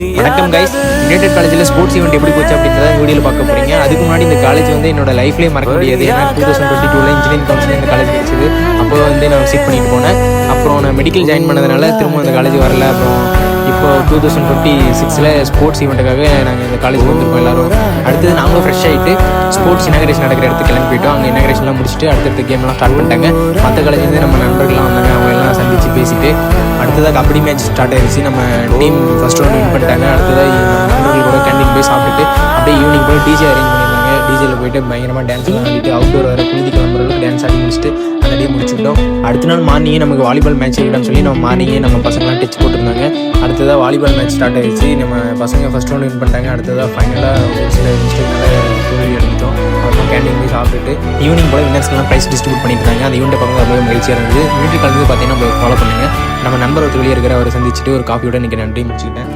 வணக்கம் guys, United காலேஜில் sports event எப்படி போச்சு அப்படின்றத வீடியோவில் பார்க்க போகிறீங்க. அதுக்கு முன்னாடி இந்த காலேஜ் வந்து என்னோட லைஃப்லேயே மறக்க முடியாது. ஏன்னா 2022 இன்ஜினியரிங் கவுன்சிலிங் இந்த காலேஜ் கிடச்சிது. அப்போ வந்து நான் விசிட் பண்ணிட்டு போனேன். அப்புறம் நான் மெடிக்கல் ஜாயின் பண்ணதுனால திரும்ப அந்த காலேஜ் வரல. அப்புறம் இப்போ 2026 ஸ்போர்ட்ஸ் ஈவெண்ட்டுக்காக நாங்கள் இந்த காலேஜ் வந்திருக்கோம் எல்லோரும். அடுத்தது நாங்களும் ஃப்ரெஷ் ஆகிட்டு ஸ்போர்ட்ஸ் இனாகிரேஷன் நடக்கிற இடத்துக்கு கிளம்பி போயிட்டோம். அங்கே இனாகிரேஷன்லாம் முடிச்சுட்டு அடுத்தடுத்த கேம்லாம் ஸ்டார்ட் பண்ணிட்டாங்க. மற்ற காலேஜ்லேருந்து நம்ம நண்பர்கள்லாம் வந்தாங்க. அவங்க எல்லாம் சந்தித்து பேசிட்டு அடுத்ததாக கபடி மேட்ச் ஸ்டார்ட் ஆயிடுச்சு. நம்ம டீம் ஃபர்ஸ்ட் ரவுண்ட் வின் பண்ணிட்டாங்க. அடுத்ததாக நண்பர்கள் கூட கேண்டீன் போய் சாப்பிட்டுட்டு அப்படியே ஈவினிங் போய் டிஜே அரேஞ்ச் பண்ணியிருந்தாங்க. டிஜேயில் போயிட்டு பயங்கரமாக டான்ஸ்லாம் ஆடிட்டு அவுட்டோர் வர குளிதி கிளம்புறதுக்கு டான்ஸ் ஆடி முடிச்சுட்டு அந்த டே முடிச்சுக்கிட்டோம். அடுத்த நாள் மார்னிங்கே நமக்கு வாலிபால் மேட்ச் இருக்குன்னு சொல்லி நம்ம மார்னிங்கே நம்ம பசங்களாம் டச் போட்டிருந்தாங்க. அடுத்ததாக வாலிபால் மேட்ச் ஸ்டார்ட் ஆயிடுச்சு. நம்ம பசங்க ஃபர்ஸ்ட் ரவுண்ட் வின் பண்ணிட்டாங்க. அடுத்ததாக ஃபைனலாக ஒரு சில மிஸ்டேக்னால தோல்வி எடுத்துட்டோம். அப்புறம் கேண்டீன் போய் சாப்பிட்டுட்டு ஈவினிங் போல் வின்னர்ஸ்க்கெல்லாம் ப்ரைஸ் டிஸ்ட்ரிபியூட் பண்ணியிருந்தாங்க. அந்த ஈவெண்ட்டை பார்க்க ரொம்ப மகிழ்ச்சியாக இருந்தது. மிலிட்ரி காலேஜ் பார்த்தீங்கன்னா ஃபாலோ பண்ணுங்கள். நம்ம நண்பர் ஒருத்தர் வெளியே இருக்கிற அவரை சந்திச்சுட்டு ஒரு காஃபியோட இன்றைக்கி நன்றி முடிச்சுக்கிட்டேன்.